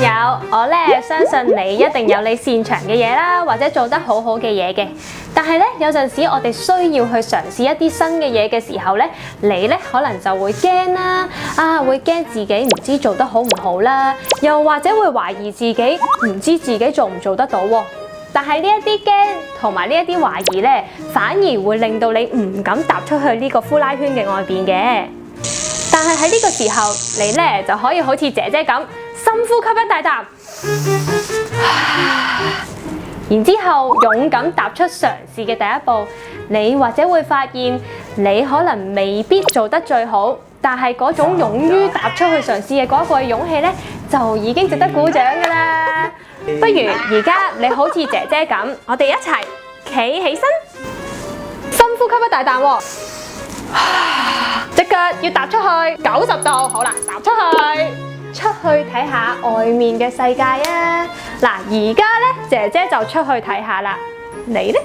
友，我咧相信你一定有你擅長嘅嘢啦，或者做得好好嘅嘢嘅。但係咧有陣時我哋需要去嘗試一啲新嘅嘢嘅時候咧，你咧可能就會驚啦，會驚自己唔知做得好唔好啦，又或者會懷疑自己唔知自己做唔做得到喎。但係呢一啲驚同埋呢一啲懷疑咧，反而會令到你唔敢踏出去呢個呼啦圈嘅外邊嘅。但係喺呢個時候，你咧就可以好似姐姐咁，深呼吸一大啖，然之後勇敢踏出嘗試嘅第一步。你或者會發現，你可能未必做得最好，但係嗰種勇於踏出去嘗試嘅嗰一個勇氣咧，就已經值得鼓掌㗎啦。不如而家你好似姐姐咁，我哋一齊企起身，深呼吸一大啖喎。隻腳要踏出去90度，好啦，踏出去睇下外面嘅世界啊！嗱，而家咧，姐姐就出去睇下啦，你咧？